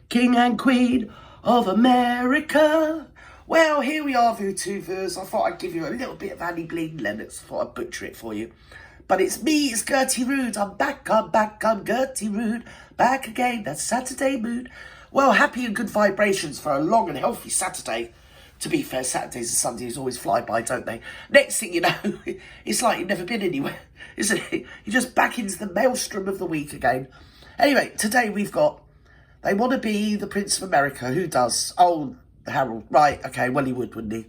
King and Queen of America. Well, here we are, VooTubers. I thought I'd give you a little bit of Annie Bling Lennox. I thought I'd butcher it for you. But it's me, it's Gertie Rude. I'm back, I'm Gertie Rude. Back again, that Saturday mood. Well, happy and good vibrations for a long and healthy Saturday. To be fair, Saturdays and Sundays always fly by, don't they? Next thing you know, it's like you've never been anywhere, isn't it? You're just back into the maelstrom of the week again. Anyway, today we've got, they want to be the Prince of America. Who does? Oh, Harold. Right, okay, well he would, wouldn't he?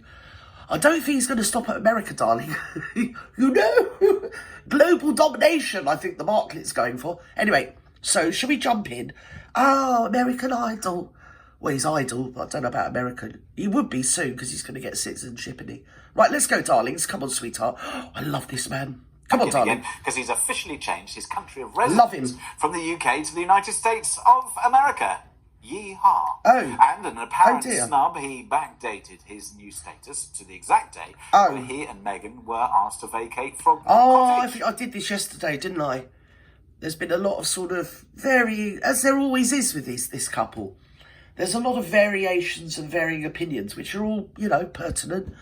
I don't think he's going to stop at America, darling. You know, global domination, I think the Bartlett's going for. Anyway, so shall we jump in? Oh, American Idol. Well, he's Idol, but I don't know about American. He would be soon, because he's going to get citizenship, isn't he? Right, let's go, darlings. Come on, sweetheart. I love this man. Come on, darling. Because he's officially changed his country of residence Love him. from the UK to the United States of America. Yeehaw. Oh. And an apparent dear. snub, he backdated his new status to the exact day when he and Meghan were asked to vacate Frogmore I Cottage. think I did this yesterday, didn't I? There's been a lot of sort of as there always is with this couple. There's a lot of variations and varying opinions, which are all, you know, pertinent.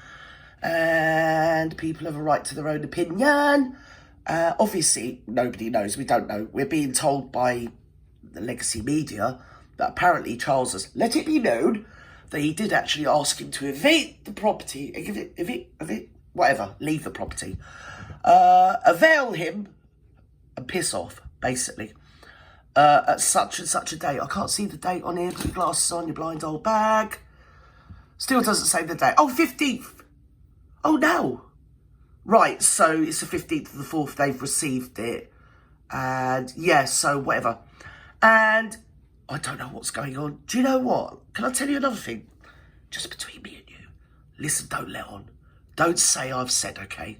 And people have a right to their own opinion. Obviously, nobody knows. We don't know. We're being told by the legacy media that apparently Charles has let it be known that he did actually ask him to evade the property, leave the property, avail him and piss off, basically. At such and such a date. I can't see the date on here. Put your glasses on, your blind old bag. Still doesn't say the date. Oh, 15th. Oh, no. Right, so it's the 15th of the 4th they've received it. And, yeah, so whatever. And I don't know what's going on. Do you know what? Can I tell you another thing? Just between me and you. Listen, don't let on. Don't say I've said, okay?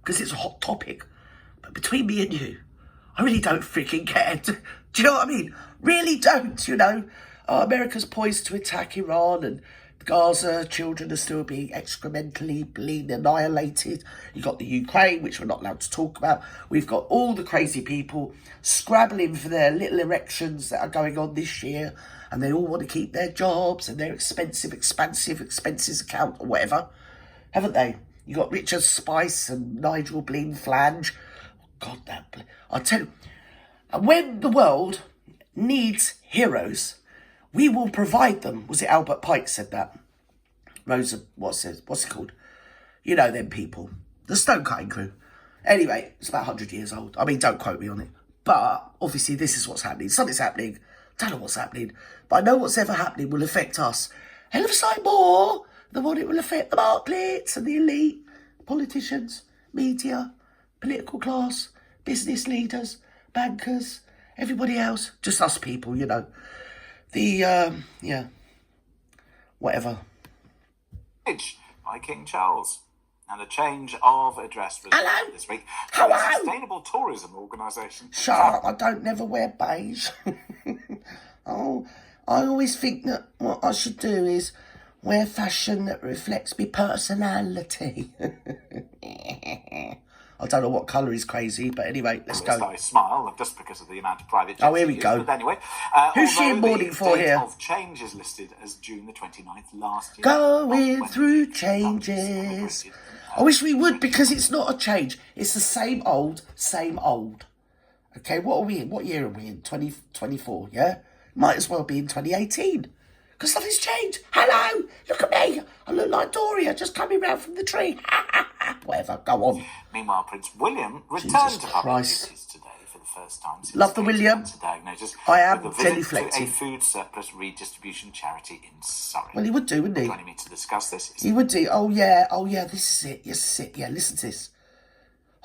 Because it's a hot topic. But between me and you, I really don't freaking care. Do you know what I mean? Really don't, you know. America's poised to attack Iran and Gaza children are still being excrementally annihilated. You've got the Ukraine, which we're not allowed to talk about. We've got all the crazy people scrabbling for their little erections that are going on this year. And they all want to keep their jobs and their expensive expenses account or whatever. Haven't they? You got Richard Spice and Nigel Flange. God, I'll tell you, when the world needs heroes, we will provide them. Was it Albert Pike said that? Rosa, what's it called? You know them people. The Stonecutting crew. Anyway, it's about 100 years old. I mean, don't quote me on it. But, obviously, this is what's happening. Something's happening. Don't know what's happening. But I know what's ever happening will affect us. Hell of a sight more than what it will affect the Bartletts and the elite, politicians, media, political class, business leaders, bankers, everybody else. Just us people, you know. Whatever. By King Charles. And a change of address was Hello? this week. Hello? The Sustainable Tourism Organisation. Shut up, I don't never wear beige. I always think that what I should do is wear fashion that reflects my personality. I don't know what colour is crazy, but anyway, let's go. I smile just because of the amount of private Oh, here we jets go. used, But anyway, Who's she in mourning for here? The date of change is listed as June the 29th last year. Going through changes. I wish we would, because it's not a change. It's the same old, same old. Okay, what are we in? What year are we in? 2024, yeah? Might as well be in 2018. Because nothing's changed. Hello, look at me. I look like Doria just coming round from the tree. Whatever, go on. Meanwhile, Prince William returned Jesus to public Christ. duties today for the first time since Love the 8 William. months of diagnosis, I am with a visit to genuflecting. a food surplus redistribution charity in Surrey. Well, he would do, wouldn't he? Joining me to discuss this is He would do. Oh, yeah, this is it. Yes, this is it. Yeah, listen to this.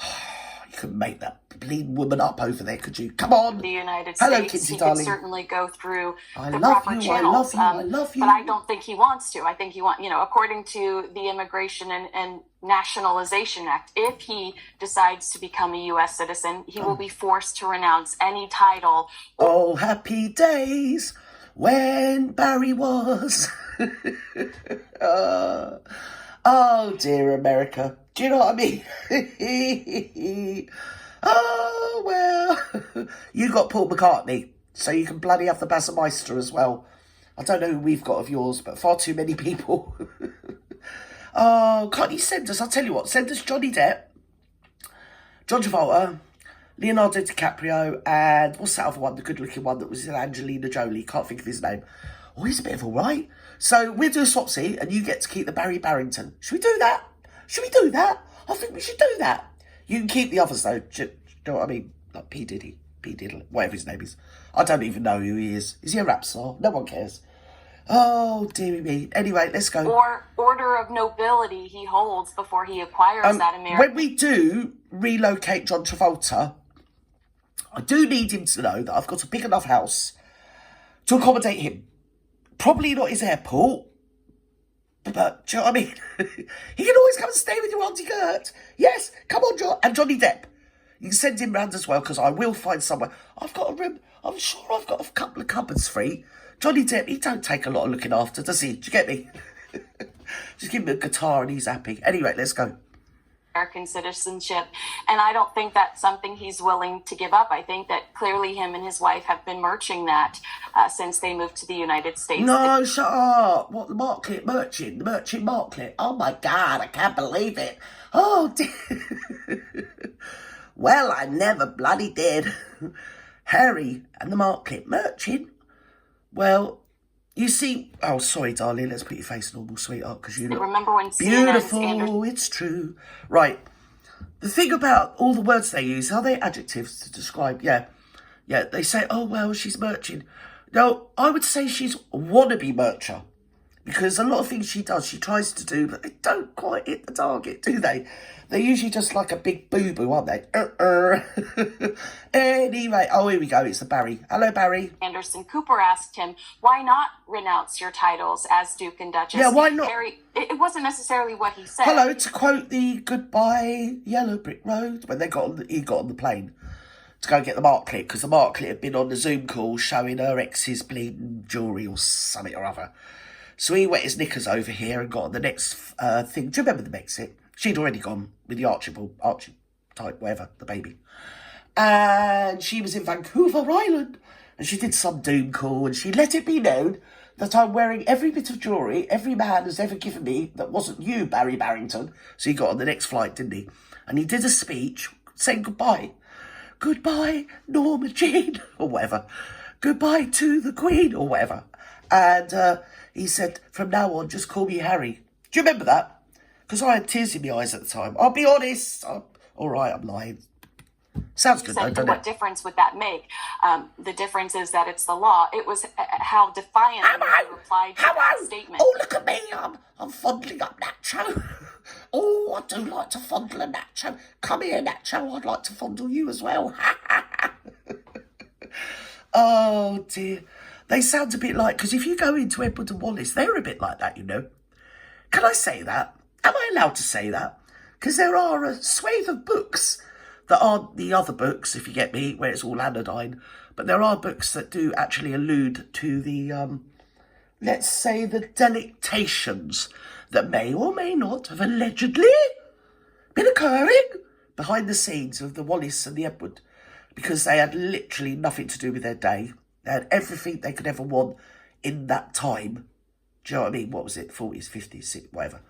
You couldn't make that bleeding woman up over there, could you? Come on. The United Hello, States, Kinsey, he darling. could certainly go through I the love proper you, I channels. love you, I love you. But I don't think he wants to. I think according to the Immigration and Nationalization Act, if he decides to become a U.S. citizen, he will be forced to renounce any title. Oh, happy days when Barry was. Oh, dear America. Do you know what I mean? Oh, well. You got Paul McCartney, so you can bloody have the Bassmeister as well. I don't know who we've got of yours, but far too many people. Oh, can't you send us? I'll tell you what, send us Johnny Depp, John Travolta, Leonardo DiCaprio, and what's that other one, the good-looking one that was in Angelina Jolie? Can't think of his name. Oh, he's a bit of all right. So we'll do a swapsy, and you get to keep the Barry Barrington. Should we do that? Should we do that? I think we should do that. You can keep the others, though. Do you know what I mean? Like P. Diddy, P. Diddle, whatever his name is. I don't even know who he is. Is he a rap star? No one cares. Oh, dearie me. Anyway, let's go. Or order of nobility he holds before he acquires that American. When we do relocate John Travolta, I do need him to know that I've got a big enough house to accommodate him. Probably not his airport, but do you know what I mean? He can always come and stay with you, Auntie Gert. Yes, come on, John. And Johnny Depp. You can send him round as well, because I will find somewhere. I've got a room. I'm sure I've got a couple of cupboards free. Johnny Depp, he don't take a lot of looking after, does he? Do you get me? Just give him a guitar and he's happy. Anyway, let's go. American citizenship, and I don't think that's something he's willing to give up. I think that clearly him and his wife have been merching that since they moved to the United States. No, shut up. What, the Marklet merching? The merching Marklet? Oh my God, I can't believe it. Oh, dear. Well, I never bloody did. Harry and the Marklet merching? Well, you see... Oh, sorry, darling. Let's put your face normal, sweetheart, because you look remember when beautiful. It's true. Right. The thing about all the words they use, are they adjectives to describe? Yeah. Yeah, they say, oh, well, she's merching. No, I would say she's wannabe mercher. Because a lot of things she does, she tries to do, but they don't quite hit the target, do they? They're usually just like a big boo-boo, aren't they? Anyway, oh, here we go. It's the Barry. Hello, Barry. Anderson Cooper asked him, why not renounce your titles as Duke and Duchess? Yeah, why not? Harry, it wasn't necessarily what he said. Hello, to quote the Goodbye Yellow Brick Road, when he got on the plane to go get the Marklet, because the Marklet had been on the Zoom call showing her ex's bleeding jewellery or something or other. So he wet his knickers over here and got on the next thing. Do you remember the Brexit? She'd already gone with the Archie type, whatever, the baby. And she was in Vancouver Island. And she did some Zoom call and she let it be known that I'm wearing every bit of jewellery every man has ever given me that wasn't you, Barry Barrington. So he got on the next flight, didn't he? And he did a speech saying goodbye. Goodbye, Norma Jean, or whatever. Goodbye to the Queen, or whatever. And he said, from now on, just call me Harry. Do you remember that? Because I had tears in my eyes at the time. I'll be honest. All right, I'm lying. Sounds good, though, doesn't it? What difference would that make? The difference is that it's the law. It was how defiant he replied to that statement. Oh, look at me. I'm fondling up Nacho. Oh, I do like to fondle a Nacho. Come here, Nacho. I'd like to fondle you as well. Oh, dear. They sound a bit like... Because if you go into Edward and Wallace, they're a bit like that, you know. Can I say that? Am I allowed to say that? Because there are a swathe of books that aren't the other books, if you get me, where it's all anodyne. But there are books that do actually allude to the, let's say, the delectations that may or may not have allegedly been occurring behind the scenes of the Wallace and the Edward. Because they had literally nothing to do with their day. They had everything they could ever want in that time. Do you know what I mean? What was it? 40s, 50s, whatever.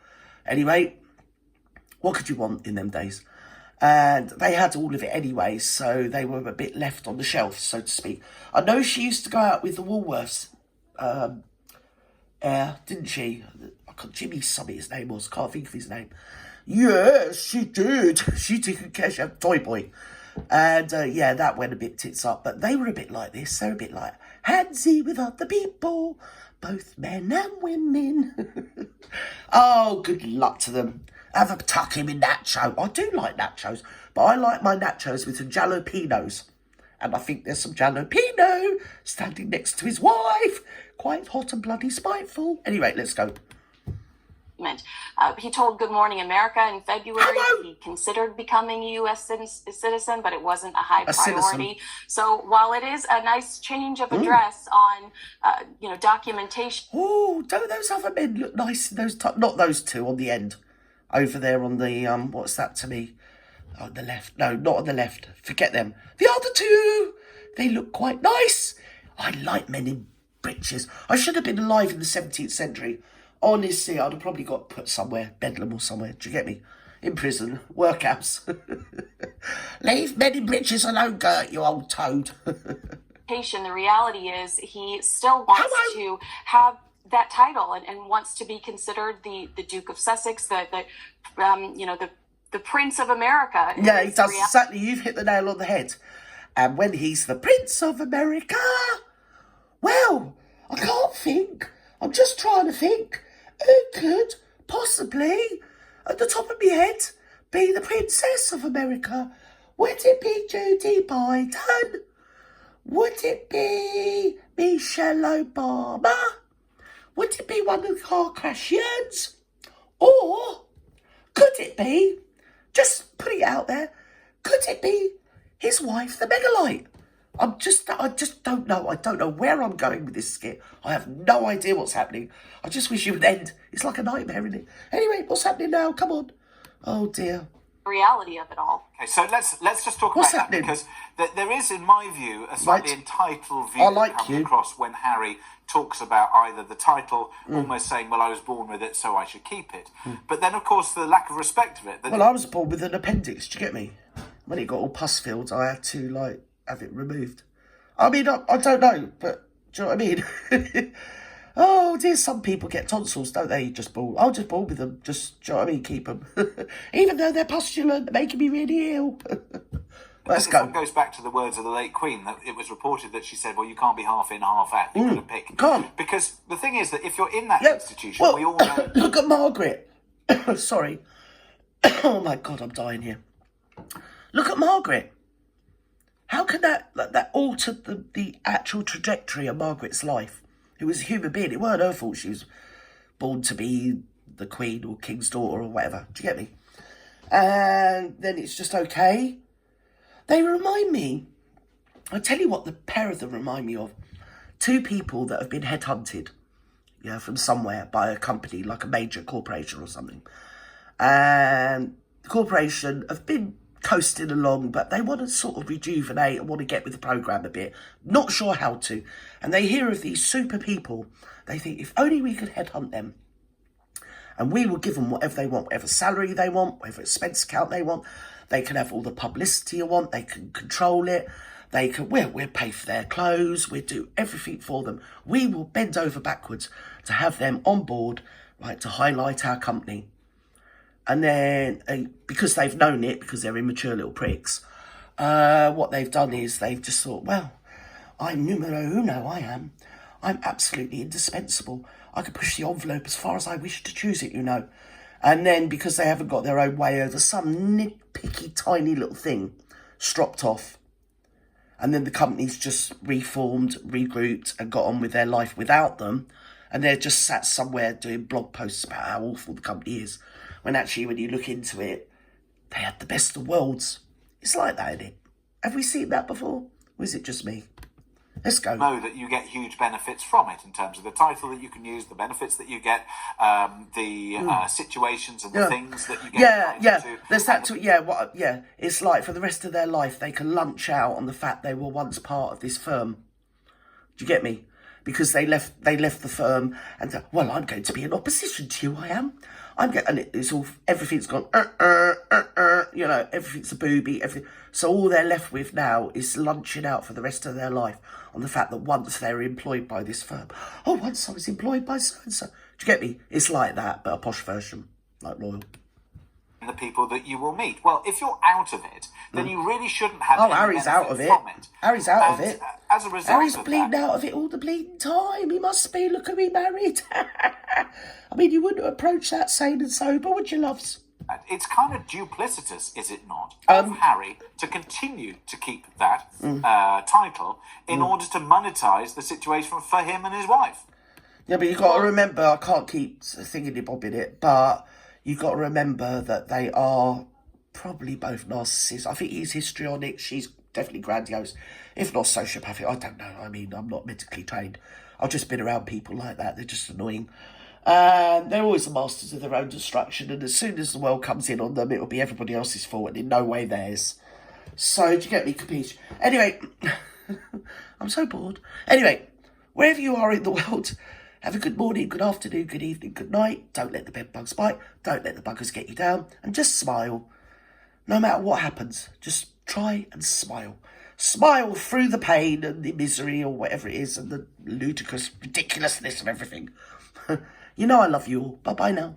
Anyway, what could you want in them days? And they had all of it anyway, so they were a bit left on the shelf, so to speak. I know she used to go out with the Woolworths heir, didn't she? Jimmy something his name was, can't think of his name. Yes, she did. She did cash out Toy Boy. And yeah, that went a bit tits up. But they were a bit like this. They were a bit like, handsy with other people, both men and women. Oh, good luck to them. Have a tuck him in nacho. I do like nachos, but I like my nachos with some jalapenos. And I think there's some jalapeno standing next to his wife. Quite hot and bloody spiteful. Anyway, let's go. He told Good Morning America in February Hello. he considered becoming a U.S. citizen, but it wasn't a high priority. So while it is a nice change of address on, documentation. Oh, don't those other men look nice? Those not those two on the end, over there on the what's that to me? On the left? No, not on the left. Forget them. The other two, they look quite nice. I like men in britches. I should have been alive in the 17th century. Honestly, I'd have probably got put somewhere, Bedlam or somewhere. Do you get me? In prison, workhouse. Leave men in breeches alone, Gert, you old toad. The reality is he still wants to have that title and wants to be considered the Duke of Sussex, the Prince of America. Yeah, he does exactly. You've hit the nail on the head. And when he's the Prince of America, well, I can't think. I'm just trying to think. Who could possibly, at the top of my head, be the Princess of America? Would it be Judy Biden? Would it be Michelle Obama? Would it be one of the Kardashians? Or could it be, just put it out there, could it be his wife, the Megalite? I just don't know. I don't know where I'm going with this skit. I have no idea what's happening. I just wish it would end. It's like a nightmare, isn't it? Anyway, what's happening now? Come on. Oh, dear. Reality of it all. Okay, so let's just talk about that, because there is, in my view, a slightly entitled view that comes across when Harry talks about either the title, almost saying, well, I was born with it, so I should keep it. But then, of course, the lack of respect of it. Well, I was born with an appendix, do you get me? When it got all pus filled, I had to, have it removed. I mean, I don't know, but do you know what I mean? Oh dear, some people get tonsils, don't they? I'll just born with them. Just, do you know what I mean? Keep them. Even though they're pustulant, they're making me really ill. Let's go. It goes back to the words of the late Queen. That it was reported that she said, well, you can't be half in, half out. You've got to pick. Can't. Because the thing is that if you're in that institution, we all know... Look at Margaret. Sorry. Oh my God, I'm dying here. Look at Margaret. How can that alter the actual trajectory of Margaret's life? It was a human being. It weren't her fault she was born to be the Queen or King's daughter or whatever. Do you get me? And then it's just okay. They remind me, I tell you what the pair of them remind me of. Two people that have been headhunted, from somewhere by a company, like a major corporation or something. And the corporation have been coasting along, but they want to sort of rejuvenate and want to get with the programme a bit. Not sure how to. And they hear of these super people. They think, if only we could headhunt them. And we will give them whatever they want, whatever salary they want, whatever expense account they want. They can have all the publicity you want. They can control it. They can, we'll pay for their clothes. We'll do everything for them. We will bend over backwards to have them on board, right, to highlight our company. And then, because they've known it, because they're immature little pricks, what they've done is they've just thought, well, I'm numero uno, I am. I'm absolutely indispensable. I can push the envelope as far as I wish to choose it, And then, because they haven't got their own way over some nitpicky, tiny little thing, stropped off. And then the company's just reformed, regrouped, and got on with their life without them. And they're just sat somewhere doing blog posts about how awful the company is. When actually, when you look into it, they had the best of worlds. It's like that, isn't it? Have we seen that before? Or is it just me? Let's go. Know that you get huge benefits from it in terms of the title that you can use, the benefits that you get, the situations and the things that you get. Yeah. There's that too. Yeah. It's like for the rest of their life, they can lunch out on the fact they were once part of this firm. Do you get me? Because they left the firm and well, I'm going to be in opposition to you. I am. And it's all, everything's gone, everything's a booby, everything. So all they're left with now is lunching out for the rest of their life on the fact that once they were employed by this firm. Oh, once I was employed by so-and-so. Do you get me? It's like that, but a posh version, like Royal. The people that you will meet. Well, if you're out of it, then you really shouldn't have any Harry's out of it. From it. Harry's out of it. As a result Harry's of bleeding that, out of it all the bleeding time. He must be. Look at me married. I mean, you wouldn't approach that sane and sober, would you, loves? it's kind of duplicitous, is it not, of Harry to continue to keep that title in order to monetize the situation for him and his wife. Yeah, but you've got to remember, I can't keep thinking Bob in it, but you've got to remember that they are probably both narcissists. I think he's histrionic, she's definitely grandiose, if not sociopathic. I don't know. I mean, I'm not medically trained. I've just been around people like that. They're just annoying. They're always the masters of their own destruction, and as soon as the world comes in on them, it'll be everybody else's fault and in no way theirs. So, do you get me, capiche? Anyway, I'm so bored. Anyway, wherever you are in the world, have a good morning, good afternoon, good evening, good night. Don't let the bed bugs bite. Don't let the buggers get you down. And just smile. No matter what happens, just try and smile. Smile through the pain and the misery or whatever it is and the ludicrous ridiculousness of everything. You know I love you all. Bye-bye now.